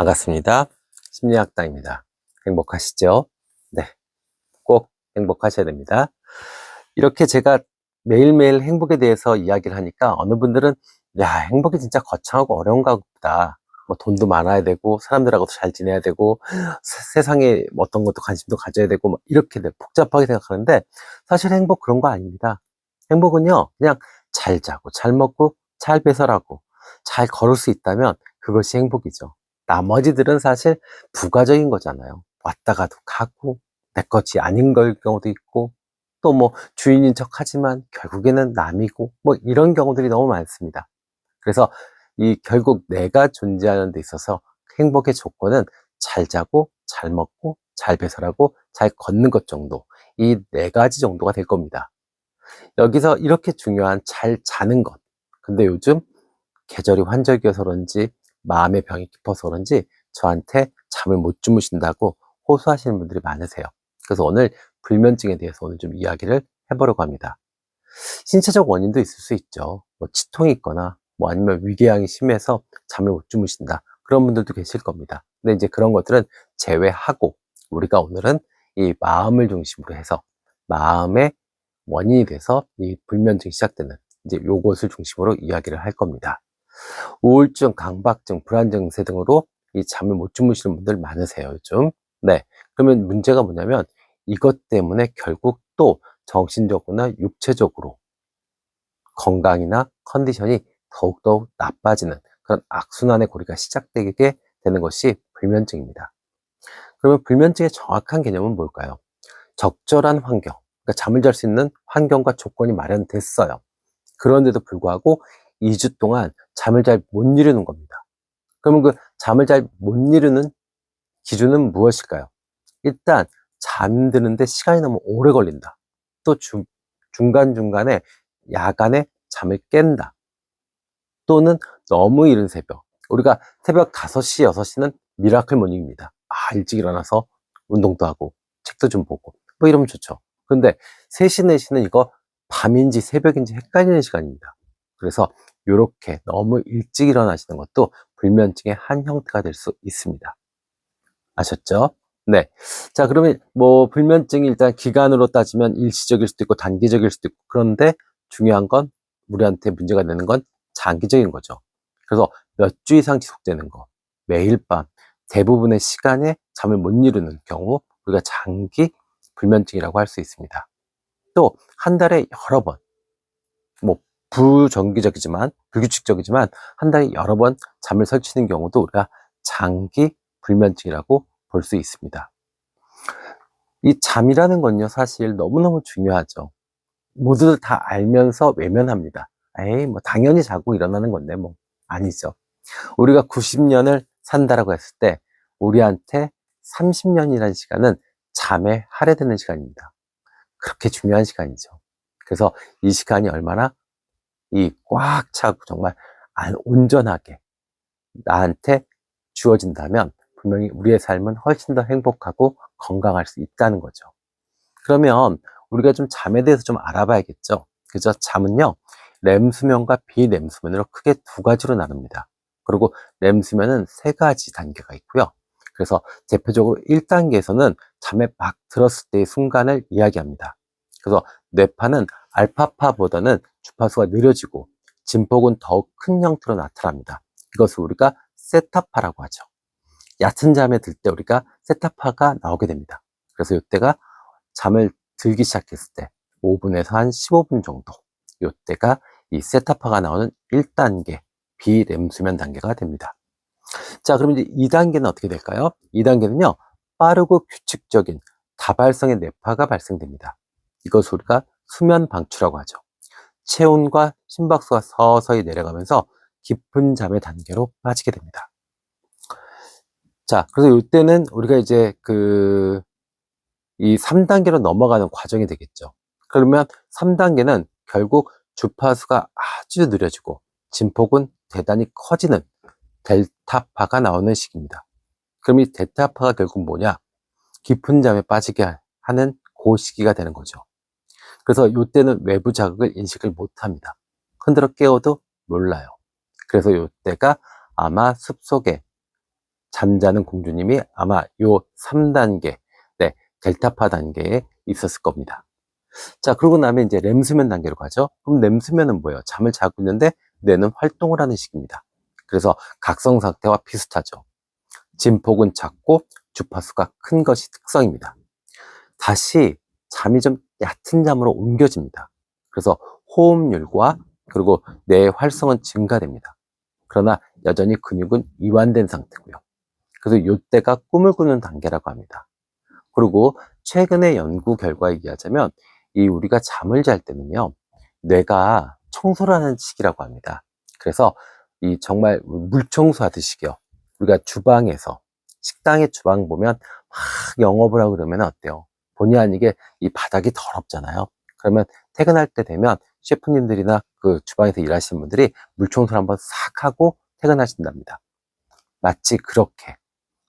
반갑습니다. 심리학당입니다. 행복하시죠? 네, 꼭 행복하셔야 됩니다. 이렇게 제가 매일매일 행복에 대해서 이야기를 하니까 어느 분들은 야, 행복이 진짜 거창하고 어려운가 보다. 뭐 돈도 많아야 되고 사람들하고도 잘 지내야 되고 세상에 어떤 것도 관심도 가져야 되고 뭐 이렇게 복잡하게 생각하는데 사실 행복 그런 거 아닙니다. 행복은요, 그냥 잘 자고 잘 먹고 잘 배설하고 잘 걸을 수 있다면 그것이 행복이죠. 나머지들은 사실 부가적인 거잖아요. 왔다가도 가고 내 것이 아닌 걸 경우도 있고 또 뭐 주인인 척 하지만 결국에는 남이고 뭐 이런 경우들이 너무 많습니다. 그래서 이 결국 내가 존재하는 데 있어서 행복의 조건은 잘 자고 잘 먹고 잘 배설하고 잘 걷는 것 정도, 이 네 가지 정도가 될 겁니다. 여기서 이렇게 중요한 잘 자는 것, 근데 요즘 계절이 환절기여서 그런지 마음의 병이 깊어서 그런지 저한테 잠을 못 주무신다고 호소하시는 분들이 많으세요. 그래서 오늘 불면증에 대해서 오늘 좀 이야기를 해보려고 합니다. 신체적 원인도 있을 수 있죠. 뭐 치통이 있거나 뭐 아니면 위궤양이 심해서 잠을 못 주무신다, 그런 분들도 계실 겁니다. 근데 이제 그런 것들은 제외하고 우리가 오늘은 이 마음을 중심으로 해서 마음의 원인이 돼서 이 불면증이 시작되는 이제 요것을 중심으로 이야기를 할 겁니다. 우울증, 강박증, 불안 증세 등으로 이 잠을 못 주무시는 분들 많으세요, 요즘. 네. 그러면 문제가 뭐냐면 이것 때문에 결국 또 정신적으로나 육체적으로 건강이나 컨디션이 더욱더욱 나빠지는 그런 악순환의 고리가 시작되게 되는 것이 불면증입니다. 그러면 불면증의 정확한 개념은 뭘까요? 적절한 환경, 그러니까 잠을 잘 수 있는 환경과 조건이 마련됐어요. 그런데도 불구하고 2주 동안 잠을 잘 못 이루는 겁니다. 그러면 그 잠을 잘 못 이루는 기준은 무엇일까요? 일단 잠드는데 시간이 너무 오래 걸린다. 또 중간중간에 야간에 잠을 깬다. 또는 너무 이른 새벽. 우리가 새벽 5시, 6시는 미라클 모닝입니다. 일찍 일어나서 운동도 하고 책도 좀 보고 뭐 이러면 좋죠. 그런데 3시, 4시는 이거 밤인지 새벽인지 헷갈리는 시간입니다. 그래서 이렇게 너무 일찍 일어나시는 것도 불면증의 한 형태가 될 수 있습니다. 아셨죠? 네. 자, 그러면 뭐 불면증이 일단 기간으로 따지면 일시적일 수도 있고 단기적일 수도 있고, 그런데 중요한 건 우리한테 문제가 되는 건 장기적인 거죠. 그래서 몇 주 이상 지속되는 거, 매일 밤 대부분의 시간에 잠을 못 이루는 경우 우리가 장기 불면증이라고 할 수 있습니다. 또 한 달에 여러 번, 뭐 부정기적이지만 불규칙적이지만 한 달에 여러 번 잠을 설치는 경우도 우리가 장기 불면증이라고 볼 수 있습니다. 이 잠이라는 건요, 사실 너무너무 중요하죠. 모두들 다 알면서 외면합니다. 에이, 뭐 당연히 자고 일어나는 건데 뭐. 아니죠. 우리가 90년을 산다라고 했을 때 우리한테 30년이라는 시간은 잠에 할애되는 시간입니다. 그렇게 중요한 시간이죠. 그래서 이 시간이 얼마나 이 꽉 차고 정말 온전하게 나한테 주어진다면 분명히 우리의 삶은 훨씬 더 행복하고 건강할 수 있다는 거죠. 그러면 우리가 좀 잠에 대해서 좀 알아봐야겠죠. 그죠? 잠은요, 렘수면과 비렘수면으로 크게 두 가지로 나눕니다. 그리고 렘수면은 세 가지 단계가 있고요. 그래서 대표적으로 1단계에서는 잠에 막 들었을 때의 순간을 이야기합니다. 그래서 뇌파는 알파파보다는 주파수가 느려지고 진폭은 더욱 큰 형태로 나타납니다. 이것을 우리가 세타파라고 하죠. 얕은 잠에 들 때 우리가 세타파가 나오게 됩니다. 그래서 이때가 잠을 들기 시작했을 때 5분에서 한 15분 정도, 이때가 이 세타파가 나오는 1단계 비렘수면 단계가 됩니다. 자, 그럼 이제 2단계는 어떻게 될까요? 2단계는요, 빠르고 규칙적인 다발성의 뇌파가 발생됩니다. 이것을 우리가 수면 방출이라고 하죠. 체온과 심박수가 서서히 내려가면서 깊은 잠의 단계로 빠지게 됩니다. 자, 그래서 이때는 우리가 이제 이 3단계로 넘어가는 과정이 되겠죠. 그러면 3단계는 결국 주파수가 아주 느려지고 진폭은 대단히 커지는 델타파가 나오는 시기입니다. 그럼 이 델타파가 결국 뭐냐? 깊은 잠에 빠지게 하는 그 시기가 되는 거죠. 그래서 이때는 외부 자극을 인식을 못합니다. 흔들어 깨워도 몰라요. 그래서 이때가 아마 숲속에 잠자는 공주님이 아마 요 3단계, 네, 델타파 단계에 있었을 겁니다. 자, 그러고 나면 이제 렘수면 단계로 가죠. 그럼 렘수면은 뭐예요? 잠을 자고 있는데 뇌는 활동을 하는 시기입니다. 그래서 각성 상태와 비슷하죠. 진폭은 작고 주파수가 큰 것이 특성입니다. 다시 잠이 좀 얕은 잠으로 옮겨집니다. 그래서 호흡률과 그리고 뇌의 활성은 증가됩니다. 그러나 여전히 근육은 이완된 상태고요. 그래서 이때가 꿈을 꾸는 단계라고 합니다. 그리고 최근의 연구 결과에 의하자면 이 우리가 잠을 잘 때는요, 뇌가 청소를 하는 시기라고 합니다. 그래서 이 정말 물 청소하듯이요. 우리가 주방에서 식당의 주방 보면 막 영업을 하고 그러면 어때요? 본의 아니게 이 바닥이 더럽잖아요. 그러면 퇴근할 때 되면 셰프님들이나 그 주방에서 일하시는 분들이 물 청소를 한번 싹 하고 퇴근하신답니다. 마치 그렇게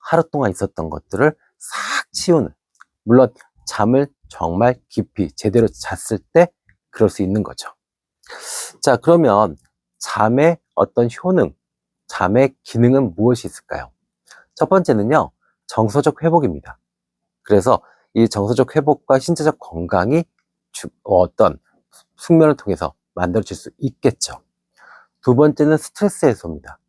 하루 동안 있었던 것들을 싹 치우는, 물론 잠을 정말 깊이 제대로 잤을 때 그럴 수 있는 거죠. 자, 그러면 잠의 어떤 효능, 잠의 기능은 무엇이 있을까요? 첫 번째는요, 정서적 회복입니다. 그래서 이 정서적 회복과 신체적 건강이 어떤 숙면을 통해서 만들어질 수 있겠죠. 두 번째는 스트레스 해소입니다.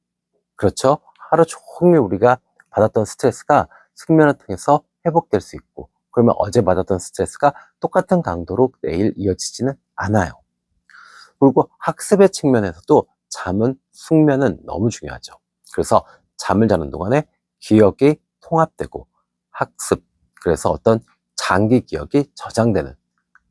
그렇죠? 하루 종일 우리가 받았던 스트레스가 숙면을 통해서 회복될 수 있고, 그러면 어제 받았던 스트레스가 똑같은 강도로 내일 이어지지는 않아요. 그리고 학습의 측면에서도 잠은, 숙면은 너무 중요하죠. 그래서 잠을 자는 동안에 기억이 통합되고 학습, 그래서 어떤 장기 기억이 저장되는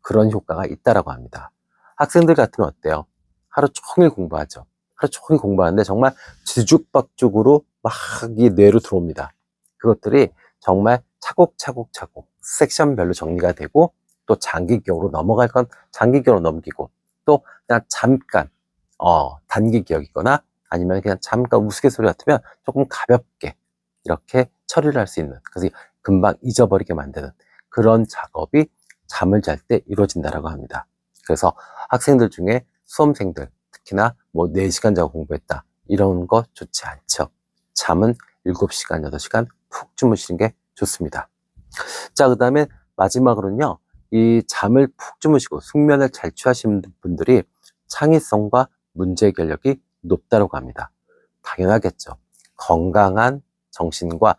그런 효과가 있다라고 합니다. 학생들 같으면 어때요? 하루 종일 공부하죠. 하루 종일 공부하는데 정말 뒤죽박죽으로 막 이 뇌로 들어옵니다. 그것들이 정말 차곡차곡 섹션별로 정리가 되고, 또 장기 기억으로 넘어갈 건 장기 기억으로 넘기고, 또 그냥 잠깐 단기 기억이거나 아니면 그냥 잠깐 우스갯소리 같으면 조금 가볍게 이렇게 처리를 할 수 있는, 그래서 금방 잊어버리게 만드는 그런 작업이 잠을 잘 때 이루어진다라고 합니다. 그래서 학생들 중에 수험생들, 특히나 뭐 4시간 자고 공부했다, 이런 거 좋지 않죠. 잠은 7시간, 8시간 푹 주무시는 게 좋습니다. 자, 그 다음에 마지막으로는요, 이 잠을 푹 주무시고 숙면을 잘 취하시는 분들이 창의성과 문제 해결력이 높다고 합니다. 당연하겠죠. 건강한 정신과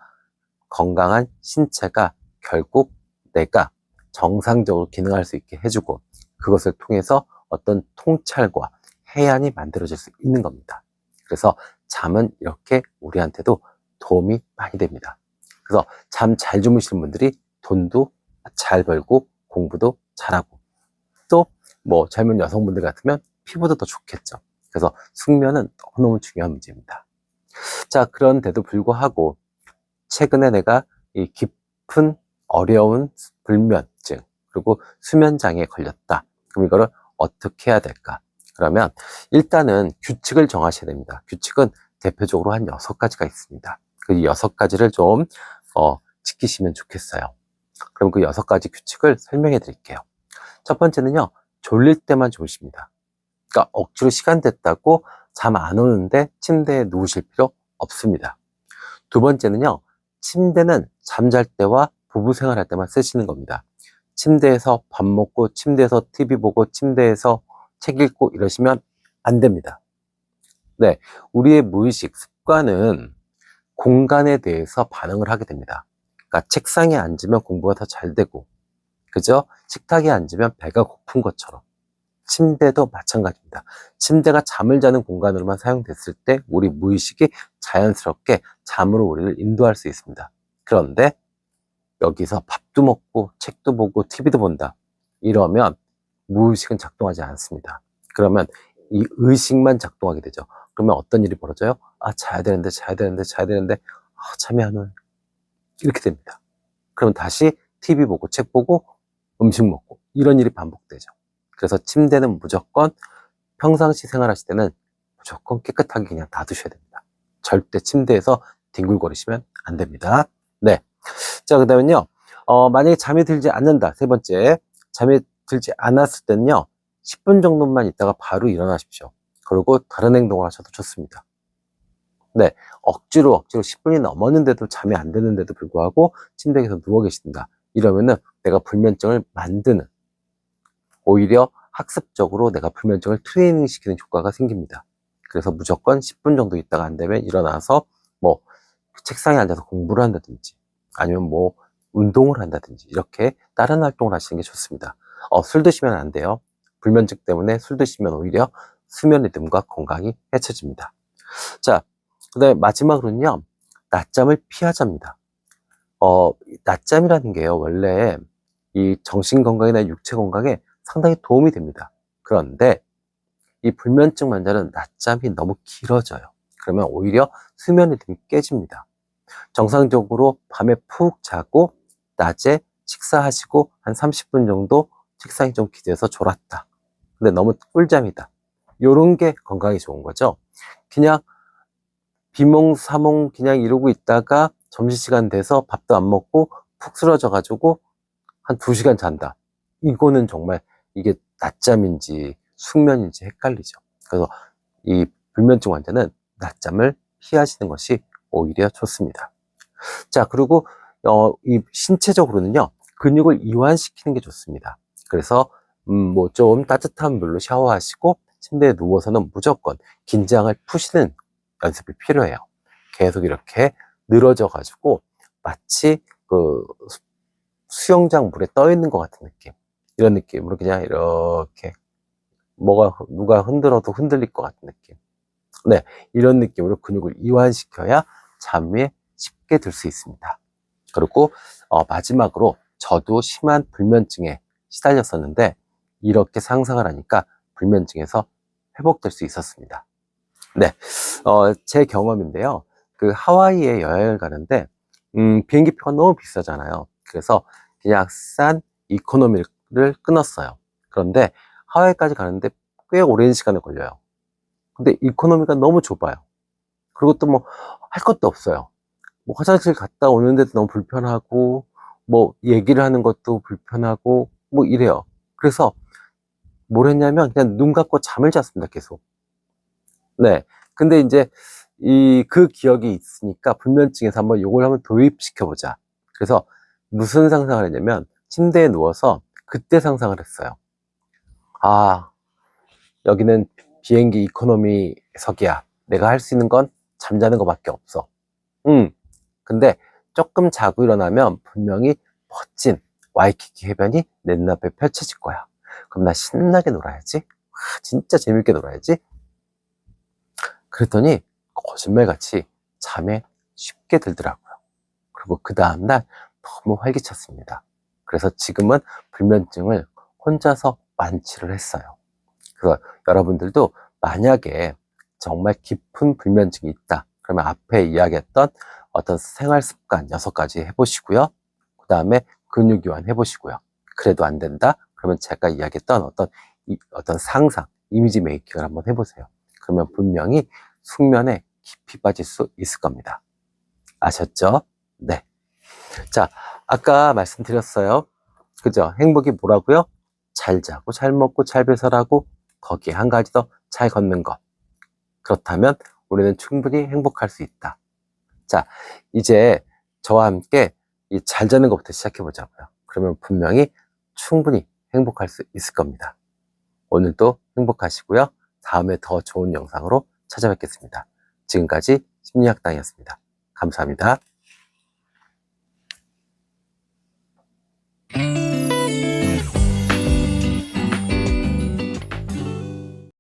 건강한 신체가 결국 내가 정상적으로 기능할 수 있게 해주고, 그것을 통해서 어떤 통찰과 해안이 만들어질 수 있는 겁니다. 그래서 잠은 이렇게 우리한테도 도움이 많이 됩니다. 그래서 잠 잘 주무시는 분들이 돈도 잘 벌고 공부도 잘하고, 또 뭐 젊은 여성분들 같으면 피부도 더 좋겠죠. 그래서 숙면은 너무너무 중요한 문제입니다. 자, 그런데도 불구하고 최근에 내가 이 깊은 어려운 불면증, 그리고 수면장애에 걸렸다. 그럼 이거를 어떻게 해야 될까? 그러면 일단은 규칙을 정하셔야 됩니다. 규칙은 대표적으로 한 6가지가 있습니다. 그 6가지를 좀 지키시면 좋겠어요. 그럼 그 6가지 규칙을 설명해 드릴게요. 첫 번째는요, 졸릴 때만 주무십니다. 그러니까 억지로 시간 됐다고 잠 안 오는데 침대에 누우실 필요 없습니다. 두 번째는요, 침대는 잠잘 때와 부부 생활할 때만 쓰시는 겁니다. 침대에서 밥 먹고, 침대에서 TV 보고, 침대에서 책 읽고 이러시면 안 됩니다. 네, 우리의 무의식 습관은 공간에 대해서 반응을 하게 됩니다. 그러니까 책상에 앉으면 공부가 더 잘 되고, 그죠? 식탁에 앉으면 배가 고픈 것처럼 침대도 마찬가지입니다. 침대가 잠을 자는 공간으로만 사용됐을 때 우리 무의식이 자연스럽게 잠으로 우리를 인도할 수 있습니다. 그런데 여기서 밥도 먹고 책도 보고 TV도 본다, 이러면 무의식은 작동하지 않습니다. 그러면 이 의식만 작동하게 되죠. 그러면 어떤 일이 벌어져요? 아, 자야 되는데 잠이 안 오네, 이렇게 됩니다. 그럼 다시 TV 보고 책 보고 음식 먹고 이런 일이 반복되죠. 그래서 침대는 무조건 평상시 생활하실 때는 무조건 깨끗하게 그냥 놔두셔야 됩니다. 절대 침대에서 뒹굴거리시면 안 됩니다. 네. 자, 그 다음에요, 만약에 잠이 들지 않는다. 세 번째, 잠이 들지 않았을 때는요, 10분 정도만 있다가 바로 일어나십시오. 그리고 다른 행동을 하셔도 좋습니다. 네, 억지로 10분이 넘었는데도 잠이 안 드는데도 불구하고 침대에서 누워 계신다. 이러면은 내가 불면증을 만드는, 오히려 학습적으로 내가 불면증을 트레이닝 시키는 효과가 생깁니다. 그래서 무조건 10분 정도 있다가 안 되면 일어나서 뭐 책상에 앉아서 공부를 한다든지 아니면 뭐 운동을 한다든지 이렇게 다른 활동을 하시는 게 좋습니다. 술 드시면 안 돼요. 불면증 때문에 술 드시면 오히려 수면 리듬과 건강이 해쳐집니다. 자, 그다음에 마지막으로는요, 낮잠을 피하자입니다. 낮잠이라는 게요, 원래 이 정신 건강이나 육체 건강에 상당히 도움이 됩니다. 그런데 이 불면증 환자는 낮잠이 너무 길어져요. 그러면 오히려 수면 리듬이 깨집니다. 정상적으로 밤에 푹 자고 낮에 식사하시고 한 30분 정도 책상에 좀 기대서 졸았다. 근데 너무 꿀잠이다. 요런 게 건강에 좋은 거죠. 그냥 비몽사몽 그냥 이러고 있다가 점심시간 돼서 밥도 안 먹고 푹 쓰러져 가지고 한 2시간 잔다. 이거는 정말 이게 낮잠인지 숙면인지 헷갈리죠. 그래서 이 불면증 환자는 낮잠을 피하시는 것이 오히려 좋습니다. 자, 그리고 이 신체적으로는요, 근육을 이완시키는 게 좋습니다. 그래서 뭐 좀 따뜻한 물로 샤워하시고 침대에 누워서는 무조건 긴장을 푸시는 연습이 필요해요. 계속 이렇게 늘어져 가지고 마치 그 수영장 물에 떠 있는 것 같은 느낌. 이런 느낌으로 그냥 이렇게 누가 흔들어도 흔들릴 것 같은 느낌. 네, 이런 느낌으로 근육을 이완시켜야 잠에 쉽게 들 수 있습니다. 그리고 마지막으로 저도 심한 불면증에 시달렸었는데 이렇게 상상을 하니까 불면증에서 회복될 수 있었습니다. 네, 제 경험인데요. 그 하와이에 여행을 가는데 비행기표가 너무 비싸잖아요. 그래서 그냥 싼 이코노미를 끊었어요. 그런데 하와이까지 가는데 꽤 오랜 시간이 걸려요. 근데 이코노미가 너무 좁아요. 그리고 또 뭐 할 것도 없어요. 뭐 화장실 갔다 오는데도 너무 불편하고 뭐 얘기를 하는 것도 불편하고 뭐 이래요. 그래서 뭘 했냐면 그냥 눈 감고 잠을 잤습니다, 계속. 네. 근데 이제 그 기억이 있으니까 불면증에서 한번 요걸 한번 도입시켜 보자. 그래서 무슨 상상을 했냐면 침대에 누워서 그때 상상을 했어요. 아, 여기는 비행기 이코노미석이야. 내가 할 수 있는 건 잠자는 것밖에 없어. 근데 조금 자고 일어나면 분명히 멋진 와이키키 해변이 내 눈앞에 펼쳐질 거야. 그럼 나 신나게 놀아야지. 와, 진짜 재밌게 놀아야지. 그랬더니 거짓말같이 잠에 쉽게 들더라고요. 그리고 그 다음날 너무 활기찼습니다. 그래서 지금은 불면증을 혼자서 완치를 했어요. 그래서 여러분들도 만약에 정말 깊은 불면증이 있다. 그러면 앞에 이야기했던 어떤 생활 습관 6가지 해보시고요. 그 다음에 근육 이완 해보시고요. 그래도 안 된다? 그러면 제가 이야기했던 어떤 상상, 이미지 메이킹을 한번 해보세요. 그러면 분명히 숙면에 깊이 빠질 수 있을 겁니다. 아셨죠? 네. 자, 아까 말씀드렸어요. 그죠? 행복이 뭐라고요? 잘 자고, 잘 먹고, 잘 배설하고, 거기에 한 가지 더 잘 걷는 것. 그렇다면 우리는 충분히 행복할 수 있다. 자, 이제 저와 함께 이 잘 자는 것부터 시작해 보자고요. 그러면 분명히 충분히 행복할 수 있을 겁니다. 오늘도 행복하시고요. 다음에 더 좋은 영상으로 찾아뵙겠습니다. 지금까지 심리학당이었습니다. 감사합니다.